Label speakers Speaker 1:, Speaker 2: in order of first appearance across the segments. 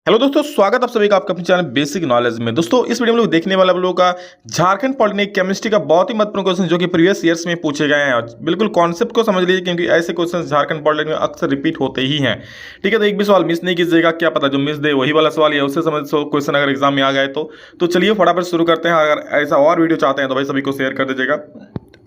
Speaker 1: Hello दोस्तों, स्वागत आप सभी का आपका अपने चैनल बेसिक नॉलेज में। दोस्तों इस वीडियो में लोग देखने वाला आप लोगों का झारखंड पॉलिटेक्निक केमिस्ट्री का बहुत ही महत्वपूर्ण क्वेश्चन जो कि प्रीवियस ईयर्स में पूछे गए हैं। बिल्कुल कॉन्सेप्ट को समझ लीजिए क्योंकि ऐसे क्वेश्चन झारखंड पॉलिटेक्निक में अक्सर रिपीट होते ही हैं। ठीक है, तो एक भी सवाल मिस नहीं कीजिएगा, क्या पता जो मिस दे वही वाला सवाल या उससे समझ क्वेश्चन अगर एग्जाम में आ गए तो चलिए फटाफट शुरू करते हैं। अगर ऐसा और वीडियो चाहते हैं तो भाई सभी को शेयर कर दीजिएगा।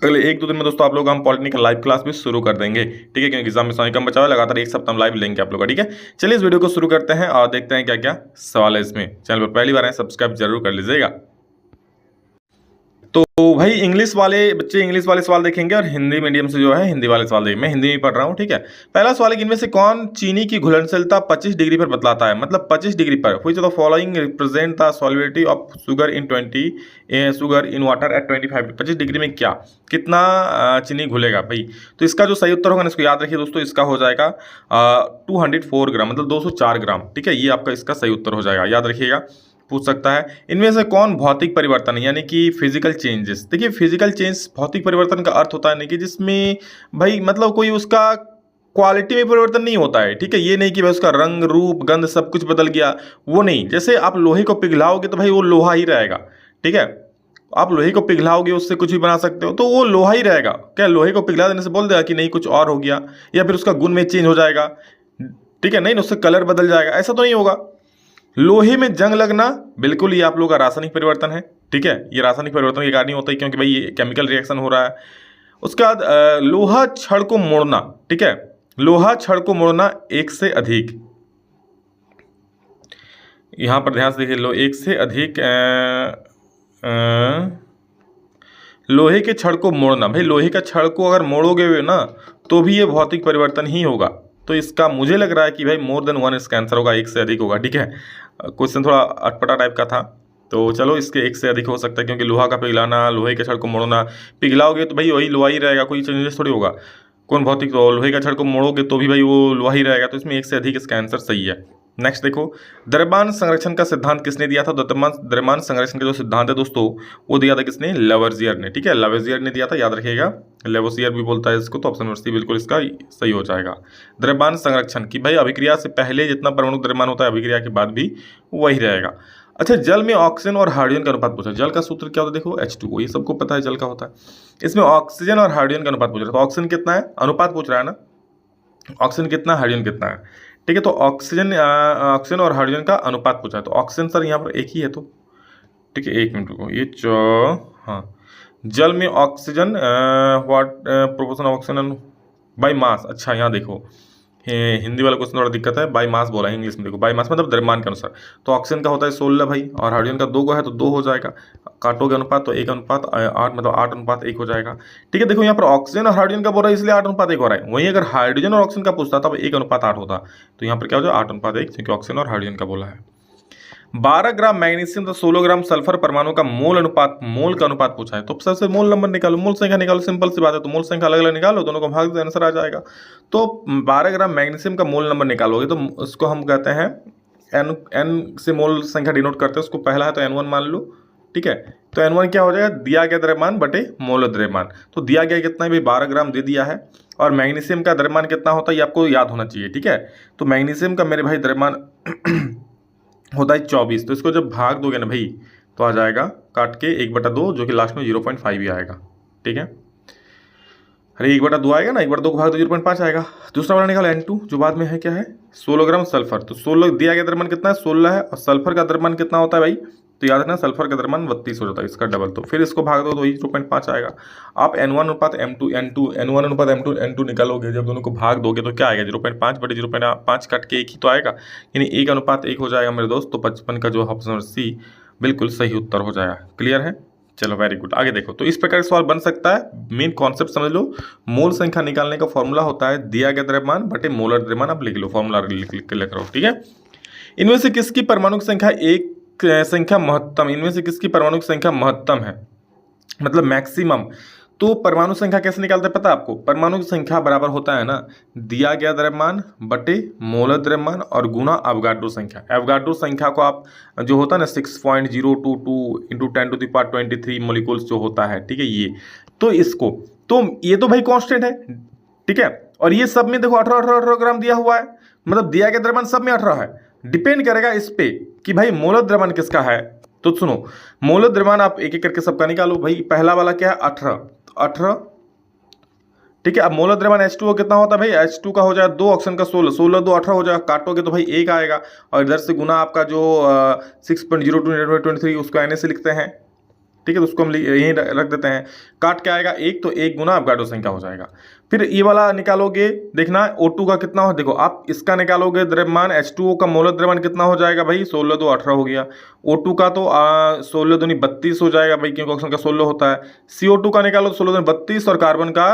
Speaker 1: अगले एक दो दिन में दोस्तों आप लोग हम पॉलिटेक्निक लाइव क्लास भी शुरू कर देंगे। ठीक है, क्योंकि एग्जाम में समय कम बचा हुआ है, लगातार एक सप्ताह हम लाइव लेंगे आप लोग का। ठीक है, चलिए इस वीडियो को शुरू करते हैं और देखते हैं क्या क्या सवाल है इसमें। चैनल पर पहली बार आए सब्सक्राइब जरूर कर लीजिएगा। तो भाई इंग्लिश वाले बच्चे इंग्लिश वाले सवाल देखेंगे और हिंदी मीडियम से जो है हिंदी वाले सवाल देखेंगे। मैं हिंदी में पढ़ रहा हूँ। ठीक है, पहला सवाल है कि इनमें से कौन चीनी की घुलनशीलता 25 डिग्री पर बतलाता है। मतलब 25 डिग्री पर। Which of the following represent the solubility of sugar in water at 25। 25 degree में क्या कितना चीनी घुलेगा भाई। तो इसका जो सही उत्तर होगा ना, इसको याद रखिए दोस्तों, इसका हो जाएगा 204 ग्राम, मतलब 204 ग्राम। ठीक है, ये आपका इसका सही उत्तर हो जाएगा, याद रखिएगा, पूछ सकता है। इनमें से कौन भौतिक परिवर्तन यानी कि फिजिकल चेंजेस। देखिए फिजिकल चेंज भौतिक परिवर्तन का अर्थ होता है नहीं कि जिसमें भाई मतलब कोई उसका क्वालिटी में परिवर्तन नहीं होता है। ठीक है, ये नहीं कि भाई उसका रंग रूप गंध सब कुछ बदल गया, वो नहीं। जैसे आप लोहे को पिघलाओगे तो भाई वो लोहा ही रहेगा। ठीक है, आप लोहे को पिघलाओगे उससे कुछ भी बना सकते हो तो वो लोहा ही रहेगा। क्या लोहे को पिघला देने से बोल देगा कि नहीं कुछ और हो गया या फिर उसका गुण में चेंज हो जाएगा। ठीक है, नहीं उससे कलर बदल जाएगा, ऐसा तो नहीं होगा। लोहे में जंग लगना बिल्कुल ये आप लोगों का रासायनिक परिवर्तन है। ठीक है, ये रासायनिक परिवर्तन के कारण ही होता है क्योंकि भाई ये केमिकल रिएक्शन हो रहा है। उसके बाद लोहा छड़ को मोड़ना। ठीक है, लोहा छड़ को मोड़ना एक से अधिक, यहां पर ध्यान से देखिए, लो एक से अधिक लोहे के छड़ को मोड़ना। भाई लोहे का छड़ को अगर मोड़ोगे हुए ना तो भी ये भौतिक परिवर्तन ही होगा। तो इसका मुझे लग रहा है कि भाई मोर देन वन इसका आंसर होगा, एक से अधिक होगा। ठीक है, क्वेश्चन थोड़ा अटपटा टाइप का था तो चलो इसके एक से अधिक हो सकता है क्योंकि लोहा का पिघलाना, लोहे के छड़ को मोड़ना, पिघलाओगे तो भाई वही लोहा ही रहेगा, कोई चेंजेस थोड़ी होगा। कौन भौतिक, तो लोहे का छड़ को मोड़ोगे तो भी भाई वो लोहा ही रहेगा। तो इसमें एक से अधिक इसका आंसर सही है। नेक्स्ट देखो, द्रव्यमान संरक्षण का सिद्धांत किसने दिया था। द्रव्यमान संरक्षण का जो सिद्धांत है दोस्तों वो दिया था किसने, लेवोजियर ने। ठीक है, लेवोजियर ने दिया था, याद रखिएगा, लेवोजियर भी बोलता है इसको। तो ऑप्शन नंबर सी बिल्कुल इसका सही हो जाएगा। द्रव्यमान संरक्षण की भाई अभिक्रिया से पहले जितना परमाणु द्रव्यमान होता है अभिक्रिया के बाद भी वही रहेगा। अच्छा, जल में ऑक्सीजन और हाइड्रोजन का अनुपात पूछा। जल का सूत्र क्या होता है, देखो H2O, ये सबको पता है जल का होता है। इसमें ऑक्सीजन और हाइड्रोजन का अनुपात पूछ रहा है। तो ऑक्सीजन कितना है, अनुपात पूछ रहा है ना, ऑक्सीजन कितना है, हाइड्रोजन कितना है। ठीक है, तो ऑक्सीजन और हाइड्रोजन का अनुपात पूछा है। तो ऑक्सीजन सर यहाँ पर एक ही है तो ठीक है, एक मिनट रुको, ये हाँ, जल में oxygen what proportion of oxygen by mass. अच्छा यहाँ देखो हिंदी वाला क्वेश्चन थोड़ा दिक्कत है, बाय मास बोला है, इंग्लिश में देखो बाय मास मतलब द्रव्यमान के अनुसार। तो ऑक्सीजन का होता है 16 भाई, और हाइड्रोजन का 2 को है तो 2 हो जाएगा। काटोगे अनुपात तो 1 अनुपात 8, मतलब 8 अनुपात 1 हो जाएगा। ठीक है, देखो यहाँ पर ऑक्सीजन और हाइड्रोजन का बोल रहा है इसलिए 8 अनुपात 1 हो रहा है। वहीं अगर हाइड्रोजन और ऑक्सीजन का पूछता तब 1 अनुपात 8 होता। तो यहाँ पर क्या हो जाए 8 अनुपात 1, क्योंकि ऑक्सीजन और हाइड्रोजन का बोला है। 12 ग्राम मैग्नीशियम तो 16 ग्राम सल्फर परमाणु का मोल का अनुपात पूछा है। तो सबसे मोल नंबर निकालो, मूल संख्या निकालो, सिंपल सी बात है। तो मूल संख्या अलग अलग निकालो, दोनों को भाग दो, आंसर आ जाएगा। तो 12 ग्राम मैग्नीशियम का मोल नंबर निकालोगे तो उसको हम कहते हैं एन से मोल संख्या डिनोट करते हैं। उसको पहला है तो N1 मान लो। ठीक है, तो N1 क्या हो जाएगा, दिया गया द्रव्यमान बटे मोल द्रव्यमान। तो दिया गया कितना है भाई, 12 ग्राम दे दिया है। और मैग्नीशियम का द्रव्यमान कितना होता है ये आपको याद होना चाहिए। ठीक है, तो मैग्नीशियम का मेरे भाई द्रव्यमान होता है 24। तो इसको जब भाग दोगे ना भाई तो आ जाएगा काट के 1/2, जो कि लास्ट में 0.5 ही आएगा। ठीक है, अरे 1/2 आएगा ना, 1/2 को भाग दो 0.5 आएगा। दूसरा वाला निकालो N2 जो बाद में है, क्या है 16 ग्राम सल्फर। तो 16 दिया गया द्रव्यमान कितना है 16 है, और सल्फर का द्रव्यमान कितना होता है भाई, तो याद रखना सल्फर का द्रव्यमान 32 हो जाता है, इसका डबल। तो फिर इसको भाग दो तो वही 0.5 आएगा। आप N1 अनुपात M2 N1 अनुपात M2 निकालोगे, जब दोनों को भाग दोगे तो क्या आएगा 0.5 बटे 0.5 काट के 1 ही तो आएगा, यानी 1 अनुपात 1 हो जाएगा मेरे दोस्त। तो 55 का जो ऑप्शन सी बिल्कुल सही उत्तर हो जाएगा। क्लियर है, चलो वेरी गुड। आगे देखो, तो इस प्रकार का सवाल बन सकता है। मेन कॉन्सेप्ट समझ लो, मोल संख्या निकालने का फॉर्मूला होता है दिया गया द्रव्यमान बटे मोलर द्रव्यमान। आप लिख लो, फॉर्मूला लिख लो। ठीक है, इनमें से किसकी परमाणु संख्या महत्तम, इनमें से किसकी परमाणु संख्या महत्तम है, मतलब मैक्सिमम। तो परमाणु संख्या कैसे निकालते हैं पता है आपको, परमाणु संख्या बराबर होता है ना दिया गया द्रव्यमान बटे मोलर द्रव्यमान और गुना अवगाड्रो संख्या। अवगाड्रो संख्या को आप जो होता है ना 6.022 इंटू 10⁻23 मोलिकुल्स जो होता है। ठीक है, ये तो इसको तो ये तो भाई कांस्टेंट है। ठीक है, और ये सब में देखो 18 ग्राम दिया हुआ है, मतलब दिया गया द्रव्यमान सब में 18 है। डिपेंड करेगा इस पे कि भाई मोलर द्रव्यमान किसका है। तो सुनो, मोलर द्रव्यमान आप एक एक करके सबका निकालो भाई। पहला वाला क्या है 18, ठीक है। अब मोलर द्रव्यमान H2O कितना होता है भाई, H2 का हो जाएगा 2 ऑक्सीजन का 16, 16 2 18 हो जाएगा, काटोगे तो भाई 1 आएगा और इधर से गुना आपका जो 6.02 उसको Na से लिखते हैं, ठीक है। तो उसको हम यहीं रख देते हैं, काट के आएगा 1, तो 1 गुना आपका गाढ़ो संख्या हो जाएगा। फिर ये वाला निकालोगे, देखना O2 का कितना हो, देखो आप इसका निकालोगे द्रव्यमान H2O का मोलर द्रव्यमान कितना हो जाएगा भाई 16 2 18 हो गया। O2 का तो 16 दूनी 32 हो जाएगा भाई, क्योंकि ऑक्सीजन का 16 होता है। CO2 का निकालो तो 16 दूनी 32 और कार्बन का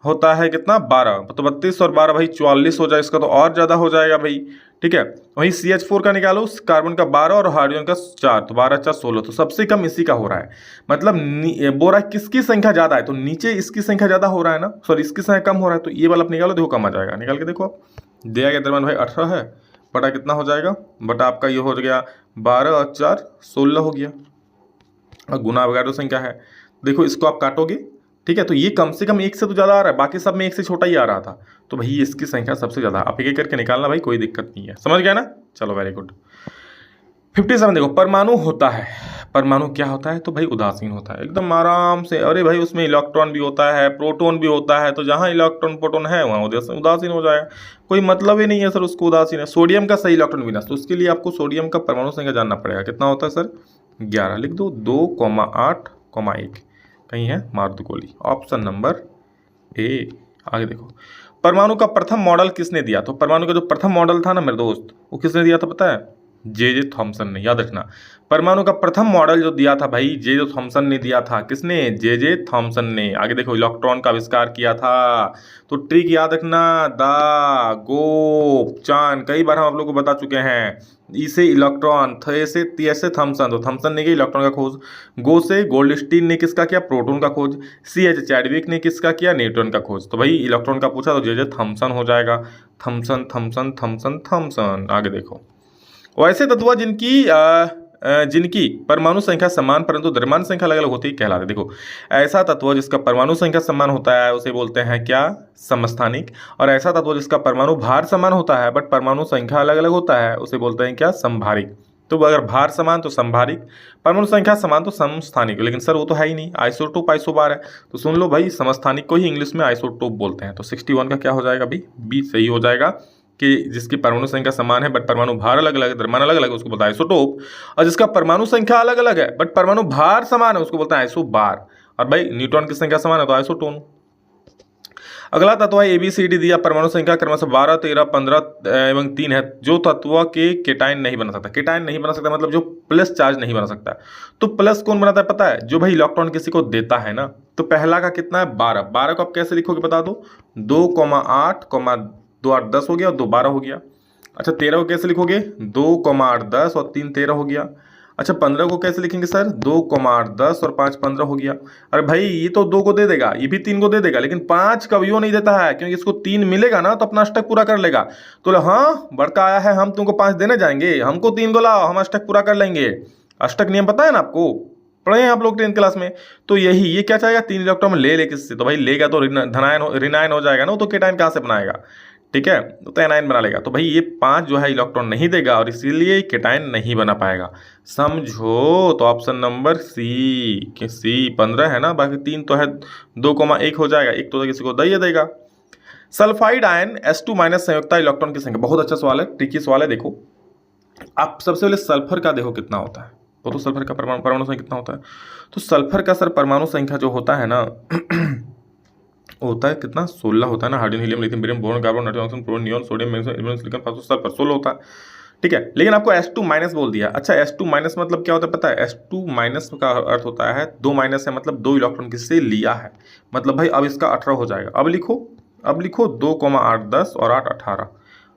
Speaker 1: होता है कितना 12, तो 32 और 12 भाई 44 हो जाए, इसका तो और ज़्यादा हो जाएगा भाई, ठीक है। वहीं CH4 का निकालो, कार्बन का 12 और हाइड्रोजन का 4, तो 12 4 16, तो सबसे कम इसी का हो रहा है। मतलब बोल रहा है किसकी संख्या ज़्यादा है, तो नीचे इसकी संख्या ज़्यादा हो रहा है ना, सॉरी इसकी संख्या कम हो रहा है, तो ये वाला आप निकालो, देखो कम आ जाएगा। निकाल के देखो आप, दिया गया द्रव्यमान भाई 18 है, बटा कितना हो जाएगा, बटा आपका ये हो गया 12 और 4 16 हो गया, और गुना वगैरह संख्या है। देखो इसको आप काटोगे, ठीक है, तो ये कम से कम 1 से तो ज़्यादा आ रहा है, बाकी सब में 1 से छोटा ही आ रहा था, तो भाई इसकी संख्या सबसे ज़्यादा। आप एक एक करके निकालना भाई, कोई दिक्कत नहीं है, समझ गया ना। चलो वेरी गुड। 57 देखो, परमाणु होता है, परमाणु क्या होता है, तो भाई उदासीन होता है, एकदम आराम से। अरे भाई उसमें इलेक्ट्रॉन भी होता है, प्रोटॉन भी होता है, तो जहाँ इलेक्ट्रॉन प्रोटॉन है वहाँ उदासीन हो जाएगा, कोई मतलब ही नहीं है सर उसको उदासीन है। सोडियम का सही इलेक्ट्रॉन विन्यास, तो उसके लिए आपको सोडियम का परमाणु संख्या जानना पड़ेगा, कितना होता है सर 11, लिख दो 2,8,1, कहीं है मारुति गोली, ऑप्शन नंबर ए। आगे देखो, परमाणु का प्रथम मॉडल किसने दिया, तो परमाणु का जो प्रथम मॉडल था ना मेरे दोस्त, वो किसने दिया था पता है, जे थॉमसन ने, याद रखना। परमाणु का प्रथम मॉडल जो दिया था भाई जे थॉमसन ने दिया था, किसने, जे थॉमसन ने। आगे देखो, इलेक्ट्रॉन का आविष्कार किया था, तो ट्रिक याद रखना, दा गोप चांद, कई बार हम आप लोग को बता चुके हैं। ई से इलेक्ट्रॉन, थे से ती से थॉमसन, तो थॉमसन ने किया इलेक्ट्रॉन का खोज। गो से गोल्डस्टीन ने किसका किया, प्रोटॉन का खोज। CH चैडविक ने किसका किया, न्यूट्रॉन का खोज। तो भाई इलेक्ट्रॉन का पूछा तो जे थॉमसन हो जाएगा, थॉमसन थॉमसन थॉमसन थॉमसन। आगे देखो, वैसे तत्व जिनकी परमाणु संख्या समान परंतु द्रव्यमान संख्या अलग अलग होती है कहलाते। देखो, ऐसा तत्व जिसका परमाणु संख्या समान होता है उसे बोलते हैं क्या, समस्थानिक। और ऐसा तत्व जिसका परमाणु भार समान होता है बट परमाणु संख्या अलग अलग होता है उसे बोलते हैं क्या, समभारिक। तो अगर भार समान तो समभारिक, परमाणु संख्या समान तो समस्थानिक। लेकिन सर वो तो है ही नहीं, आइसोटोप आइसोबार है, तो सुन लो भाई, समस्थानिक को ही इंग्लिश में आइसोटोप बोलते हैं। तो 61 का क्या हो जाएगा भाई, बी सही हो जाएगा, कि जिसकी परमाणु संख्या समान है बट परमाणु भार अलग अलग है, द्रव्यमान अलग अलग, उसको बोलता है आइसोटोप। और जिसका परमाणु संख्या अलग अलग है बट परमाणु भार समान है उसको बोलता है आइसोबार। और भाई न्यूट्रॉन की संख्या समान है तो आइसोटोन। अगला तत्व है ABCD दिया, परमाणु संख्या क्रमशः 12 13 15 एवं 3 है, जो तत्व के केटाइन नहीं बना सकता। केटाइन नहीं बना सकता मतलब जो प्लस चार्ज नहीं बना सकता। तो प्लस कौन बनाता है पता है, जो भाई इलेक्ट्रॉन किसी को देता है ना। तो पहला का कितना है 12, 12 को आप कैसे लिखोगे बता दो, 2,8, 2 8 10 हो गया और 2 12 हो गया। अच्छा 13 को कैसे लिखोगे, 2,8 10 और 3 13 हो गया। अच्छा 15 को कैसे लिखेंगे सर, 2,8 10 और 5 15 हो गया। अरे भाई ये तो 2 को दे देगा, ये भी 3 को दे देगा, लेकिन 5 कभी नहीं देता है, क्योंकि इसको 3 मिलेगा ना तो अपना अष्टक पूरा कर लेगा। तो हाँ बड़का आया है, हम तुमको 5 देने जाएंगे, हमको 3 को लाओ, हम अष्टक पूरा कर लेंगे। अष्टक नियम पता है ना आपको, पढ़े हैं आप लोग 10th क्लास में। तो यही ये क्या चाहेगा, 3 इलेक्ट्रॉन ले किससे, तो भाई लेगा तो ऋणायन हो जाएगा ना, तो केटायन कहाँ से बनाएगा, ठीक है, तो एनायन बना लेगा। तो भाई ये 5 जो है इलेक्ट्रॉन नहीं देगा और इसीलिए केटायन नहीं बना पाएगा, समझो। तो ऑप्शन नंबर सी, कि सी 15 है ना, बाकी 3 तो है, 2,1 हो जाएगा, एक तो किसी को दे देगा। सल्फाइड आयन H2- संयुक्ता इलेक्ट्रॉन की संख्या, बहुत अच्छा सवाल है, ट्रिकी सवाल है। देखो आप सबसे पहले सल्फर का देखो कितना होता है, तो सल्फर का परमाणु संख्या कितना होता है। तो सल्फर का सर परमाणु संख्या जो होता है ना होता है कितना, 16 होता है ना। Hydrogen helium lithium barium boron carbon nitrogen oxygen fluorine neon sodium magnesium silicon phosphorus sulphur 16 होता है, ठीक है। लेकिन आपको H2- बोल दिया। अच्छा H2- मतलब क्या होता है पता है, H2- का अर्थ होता है 2 माइनस है, मतलब 2 इलेक्ट्रॉन किससे लिया है, मतलब भाई अब इसका 18 हो जाएगा। अब लिखो 2,8 10 और 8 18,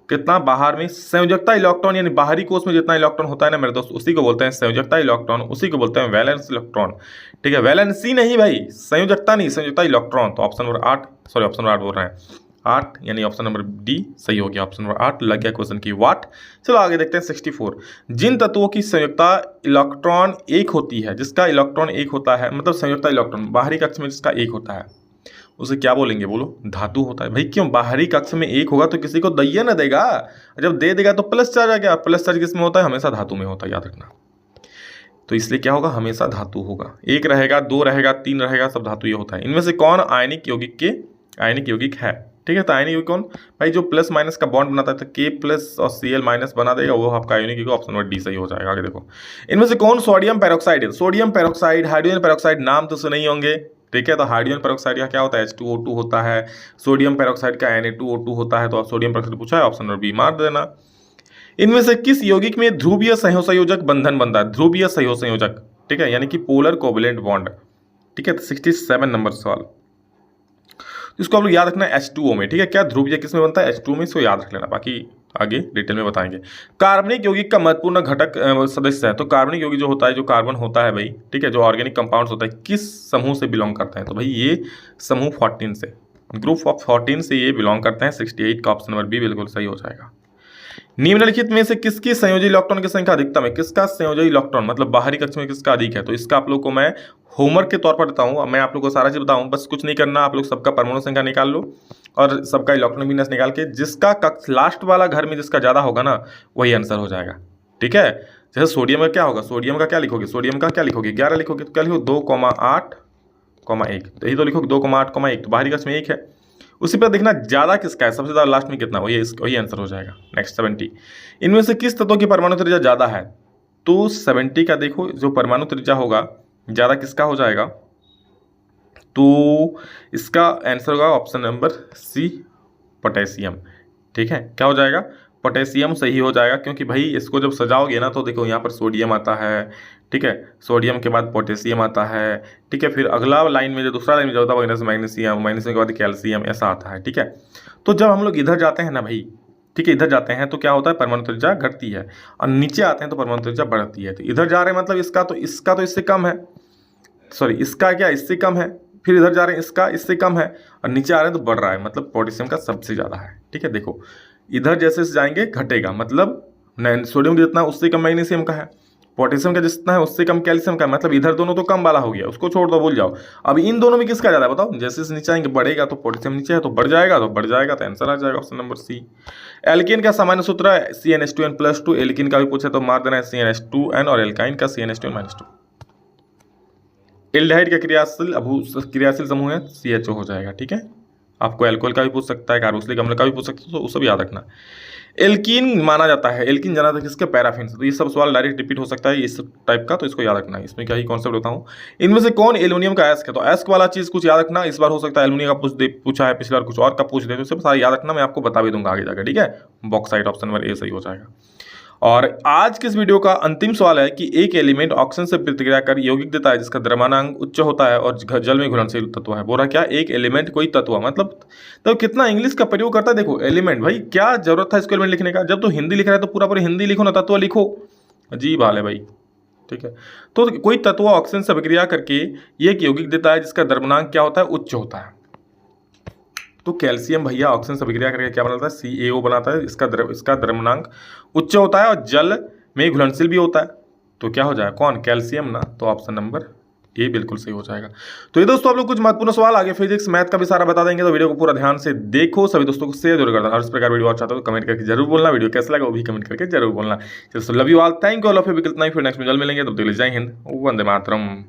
Speaker 1: कितना बाहर में संयोजकता इलेक्ट्रॉन, यानी बाहरी कोष में जितना इलेक्ट्रॉन होता है ना मेरे दोस्त, उसी को बोलते हैं संयोजकता इलेक्ट्रॉन, उसी को बोलते हैं वैलेंस इलेक्ट्रॉन, ठीक है। वैलेंसी नहीं भाई, संयोजकता नहीं, संयोजकता इलेक्ट्रॉन। तो ऑप्शन नंबर 8 बोल रहे हैं 8, यानी ऑप्शन नंबर डी सही हो गया। ऑप्शन नंबर 8 लग गया क्वेश्चन की वाट। चलो आगे देखते हैं 64, जिन तत्वों की संयुक्ता इलेक्ट्रॉन 1 होती है, जिसका इलेक्ट्रॉन 1 होता है, मतलब संयुक्ता इलेक्ट्रॉन बाहरी कक्ष में जिसका 1 होता है, उसे क्या बोलेंगे बोलो? धातु होता है भाई। क्यों? बाहरी कक्ष में एक होगा तो किसी को दैया ना देगा, जब दे देगा तो प्लस चार्ज आ गया। प्लस चार्ज किस में होता है? हमेशा धातु में होता है, याद रखना। तो इसलिए क्या होगा? हमेशा धातु होगा। एक रहेगा, दो रहेगा, तीन रहेगा, सब धातु ये होता है। इनमें से कौन आयनिक यौगिक है? ठीक है, तो आयनिक यौगिक कौन? भाई जो प्लस माइनस का बॉन्ड बनाता है, तो के प्लस और Cl माइनस बना देगा, वो आपका आयनिक यौगिक। ऑप्शन नंबर डी सही हो जाएगा। आगे देखो, इनमें से कौन सोडियम पेरोक्साइड है? सोडियम पेरोक्साइड, हाइड्रोजन पेरोक्साइड, नाम तो सुने ही होंगे। ठीक है, तो हाइड्रोजन पेरोक्साइड का क्या होता है? H2O2 होता है। सोडियम पेरोक्साइड का Na2O2 होता है। तो आप सोडियम पेरोक्साइड पूछा है, ऑप्शन नंबर बी मार देना। इनमें से किस यौगिक में ध्रुवीय सहसंयोजक बंधन बनता है? ध्रुवीय सहसंयोजक, ठीक है, यानी कि पोलर कोवलेंट बॉन्ड। ठीक है, तो 67 नंबर सवाल। इसको आप लोग याद रखना है H2O में। ठीक है, क्या ध्रुवीय किस में बनता है? H2O में। इसको याद रख लेना, बाकी आगे डिटेल में बताएंगे। कार्बनिक यौगिक का महत्वपूर्ण घटक सदस्य है। तो कार्बनिक यौगिक जो होता है, जो कार्बन होता है भाई, ठीक है, जो ऑर्गेनिक कंपाउंड्स होता है, किस समूह से बिलोंग करते हैं? तो भाई ये समूह 14 से, ग्रुप ऑफ 14 से ये बिलोंग करते हैं। 68 का ऑप्शन नंबर बी बिल्कुल सही हो जाएगा। निम्नलिखित में से किसकी संयोजी इलेक्ट्रॉन की संख्या अधिकतम है? किसका संयोजी इलेक्ट्रॉन मतलब बाहरी कक्ष में किसका अधिक है? तो इसका आप लोग को मैं होमवर्क के तौर पर देता हूँ। मैं आप लोग को सारा चीज बताऊँ, बस कुछ नहीं करना, आप लोग सबका परमाणु संख्या निकाल लो और सबका इलेक्ट्रॉन विन्यास निकाल के जिसका कक्ष लास्ट वाला घर में जिसका ज्यादा होगा ना, वही आंसर हो जाएगा। ठीक है, जैसे सोडियम का क्या होगा? सोडियम का क्या लिखोगे? सोडियम का क्या लिखोगे? 11 लिखोगे। तो क्या लिखो? 2,8,1। तो यही तो लिखोगे 2,8,1। तो बाहरी कक्ष में 1 है। उसी पर देखना ज्यादा किसका है, सबसे ज्यादा लास्ट में कितना, वही आंसर हो जाएगा। नेक्स्ट 70। इनमें से किस तत्व की परमाणु त्रिज्या ज्यादा है? तो 70 का देखो, जो परमाणु त्रिज्या होगा ज्यादा किसका हो जाएगा? तो इसका आंसर होगा ऑप्शन नंबर सी, पोटेशियम। ठीक है, क्या हो जाएगा? पोटेशियम सही हो जाएगा, क्योंकि भाई इसको जब सजाओगे ना, तो देखो यहाँ पर सोडियम आता है। ठीक है, सोडियम के बाद पोटेशियम आता है। ठीक है, फिर अगला लाइन में जो दूसरा लाइन में जो होता है मैग्नीशियम, मैग्नीशियम के बाद कैल्शियम, ऐसा आता है। ठीक है, तो जब हम लोग इधर जाते हैं ना भाई, ठीक है, इधर जाते हैं तो क्या होता है? परमाणु त्रिज्या घटती है, और नीचे आते हैं तो परमाणु त्रिज्या बढ़ती है। तो इधर जा रहे हैं मतलब इसका तो इससे कम है, सॉरी इसका क्या इससे कम है, फिर इधर जा रहे हैं इसका इससे कम है, और नीचे आ रहे हैं तो बढ़ रहा है, मतलब पोटेशियम का सबसे ज़्यादा है। ठीक है, देखो इधर जैसे जाएंगे घटेगा, मतलब सोडियम का जितना उससे कम मैग्नीशियम का है, पोटेशियम का जितना है उससे कम कैल्शियम का, मतलब इधर दोनों तो कम वाला हो गया, उसको छोड़ दो, भूल जाओ। अब इन दोनों में किसका ज़्यादा है बताओ? जैसे नीचे आएंगे बढ़ेगा, तो पोटेशियम नीचे है तो बढ़ जाएगा, तो आंसर आ जाएगा ऑप्शन नंबर सी। एल्किन का सामान्य सूत्र है CnH2n+2। एल्किन का भी पूछे तो मार देना है CnH2n, और एल्काइन का CnH2n-2। एल्डिहाइड का क्रियाशील समूह है CHO हो जाएगा। ठीक है, आपको एल्कोहल का भी पूछ सकता है, कार्बोक्सिलिक अम्ल का भी पूछ सकता है, तो वो सब याद रखना। एल्कीन माना जाता है, एल्कीन जाना था किसके? पैराफिन से। तो ये सब सवाल डायरेक्ट रिपीट हो सकता है इस टाइप का, तो इसको याद रखना है। इसमें क्या ही कॉन्सेप्ट होता हूँ। इनमें से कौन एल्यूमिनियम का एस्क है? तो एस्क वाला चीज कुछ याद रखना। इस बार हो सकता है एल्यूमिनियम का पूछा है, पिछली बार कुछ और का पूछ दे, तो सब सारा याद रखना, मैं आपको बता भी दूंगा आगे जाकर। ठीक है, बॉक्साइट ऑप्शन नंबर ए सही हो जाएगा। और आज के इस वीडियो का अंतिम सवाल है कि एक एलिमेंट ऑक्सीजन से प्रतिक्रिया कर यौगिक देता है जिसका द्रव्यमानांक उच्च होता है और जल में घुलनशील तत्व है। बोला क्या? एक एलिमेंट कोई तत्व, मतलब तो कितना इंग्लिश का प्रयोग करता है। देखो एलिमेंट, भाई क्या जरूरत था इसको एलिमेंट लिखने का? जब तो हिंदी लिख रहा है तो पूरा हिंदी लिखो ना, तत्व लिखो। अजीब हाल है भाई। ठीक है, तो कोई तत्व ऑक्सीजन से अभिक्रिया करके एक यौगिक देता है जिसका द्रव्यमानांक क्या होता है? उच्च होता है। तो कैल्शियम भैया ऑक्सीजन से अभिक्रिया करके क्या बनाता है? CaO बनाता है। इसका द्रव्यमानांक उच्च होता है और जल में घुलनशील भी होता है। तो क्या हो जाएगा? कौन? कैल्शियम ना। तो ऑप्शन नंबर ए बिल्कुल सही हो जाएगा। तो ये दोस्तों आप लोग कुछ महत्वपूर्ण सवाल, आगे फिजिक्स मैथ का भी सारा बता देंगे, तो वीडियो को पूरा ध्यान से देखो। सभी दोस्तों को शेयर जरूर कर देना, और इस प्रकार वीडियो अच्छा चाहते हो तो कमेंट करके जरूर बोलना। वीडियो कैसा लगा वो भी कमेंट करके जरूर बोलना। चलो love you all, thank you all of you. Next में जल्द मिलेंगे, तब तक के लिए जय हिंद, वंदे मातरम।